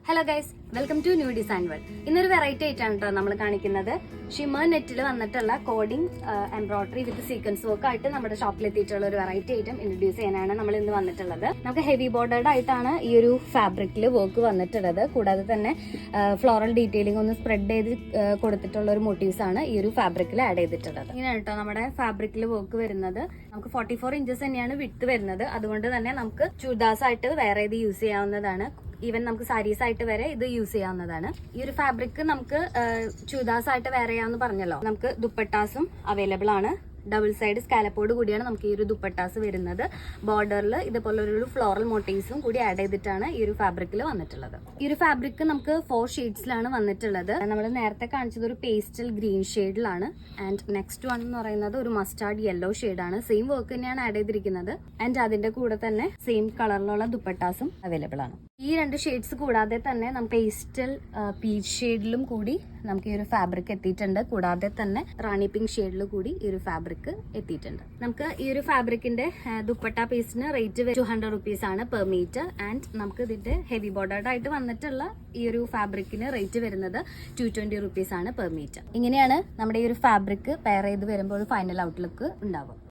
Hello guys, welcome to new design world. ഇന്നൊരു variety ആയിട്ടാണ് കേട്ടോ നമ്മൾ കാണിക്കുന്നത്. ഷിമർ നെറ്റിൽ വന്നിട്ടുള്ള cording embroidery with sequence work ആയിട്ട് നമ്മുടെ ഷോപ്പിൽ എത്തിയിട്ടുള്ള ഒരു വെറൈറ്റി ഐറ്റം ഇൻട്രൊഡ്യൂസ് ചെയ്യാനാണ് നമ്മൾ ഇന്ന് വന്നിട്ടുള്ളത്. നമുക്ക് ഹെവി ബോർഡേഡ് ആയിട്ടാണ് ഈ ഒരു ഫാബ്രിക്കിൽ വർക്ക് വന്നിട്ടുള്ളത്. കൂടാതെ തന്നെ ഫ്ലോറൽ ഡീറ്റെയിലിംഗ് ഒന്ന് സ്പ്രെഡ് ചെയ്ത് കൊടുത്തിട്ടുള്ള ഒരു മോട്ടീവ്സ് ആണ് ഈ ഒരു ഫാബ്രിക്കിൽ ആഡ് ചെയ്തിട്ടുള്ളത്. ഇങ്ങനെയാണ് കേട്ടോ നമ്മുടെ ഫാബ്രിക്കിൽ വർക്ക് വരുന്നത്. നമുക്ക് 44 ഇഞ്ചസ് തന്നെയാണ് വിഡ്ത്ത് വരുന്നത്. അതുകൊണ്ട് തന്നെ നമുക്ക് ചുരിദാസ് ആയിട്ട് വേറെ ഇത് യൂസ് ചെയ്യാവുന്നതാണ്. ഈവൻ നമുക്ക് സാരീസ് ആയിട്ട് വരെ ഇത് യൂസ് ചെയ്യാവുന്നതാണ്. ഈ ഒരു ഫാബ്രിക് നമുക്ക് ചുരിദാസ് ആയിട്ട് വേറെ ചെയ്യാമെന്ന് പറഞ്ഞല്ലോ. നമുക്ക് ദുപ്പട്ടാസും അവൈലബിൾ ആണ്. ഡബിൾ സൈഡ് സ്കാലപ്പോട് കൂടിയാണ് നമുക്ക് ഈ ഒരു ദുപ്പട്ടാസ് വരുന്നത്. ബോർഡറിൽ ഇതുപോലെ ഒരു ഫ്ലോറൽ മോട്ടീവ്സും കൂടി ആഡ് ചെയ്തിട്ടാണ് ഈ ഒരു ഫാബ്രിക്കിൽ വന്നിട്ടുള്ളത്. ഈ ഒരു ഫാബ്രിക് നമുക്ക് 4 ഷെയ്ഡ്സിലാണ് വന്നിട്ടുള്ളത്. നമ്മൾ നേരത്തെ കാണിച്ചത് ഒരു പേസ്റ്റൽ ഗ്രീൻ ഷെയ്ഡിലാണ്. ആൻഡ് നെക്സ്റ്റ് വൺ എന്ന് പറയുന്നത് ഒരു മസ്റ്റാർഡ് യെല്ലോ ഷെയ്ഡാണ്. സെയിം വർക്ക് തന്നെയാണ് ആഡ് ചെയ്തിരിക്കുന്നത്. ആൻഡ് അതിന്റെ കൂടെ തന്നെ സെയിം കളറിലുള്ള ദുപ്പട്ടാസും അവൈലബിൾ ആണ്. ഈ 2 ഷെയ്ഡ്സ് കൂടാതെ തന്നെ നമുക്ക് പേസ്റ്റൽ പീച്ച് ഷെയ്ഡിലും കൂടി നമുക്ക് ഈ ഒരു ഫാബ്രിക് എത്തിയിട്ടുണ്ട്. കൂടാതെ തന്നെ റാണി പിങ്ക് ഷെയ്ഡിൽ കൂടി ഈ ഒരു ഫാബ്രിക് എത്തിയിട്ടുണ്ട്. നമുക്ക് ഈ ഒരു ഫാബ്രിക്കിന്റെ ദുപ്പട്ട പീസിന് റേറ്റ് 200 റുപ്പീസ് ആണ് പെർ മീറ്റർ. ആൻഡ് നമുക്ക് ഇതിന്റെ ഹെവി ബോർഡേഡ് ആയിട്ട് വന്നിട്ടുള്ള ഈ ഒരു ഫാബ്രിക്കിന് റേറ്റ് വരുന്നത് 220 റുപ്പീസ് ആണ് പെർ മീറ്റർ. ഇങ്ങനെയാണ് നമ്മുടെ ഈ ഒരു ഫാബ്രിക് പെയർ ചെയ്ത് വരുമ്പോൾ ഒരു ഫൈനൽ ഔട്ട്ലുക്ക് ഉണ്ടാവും.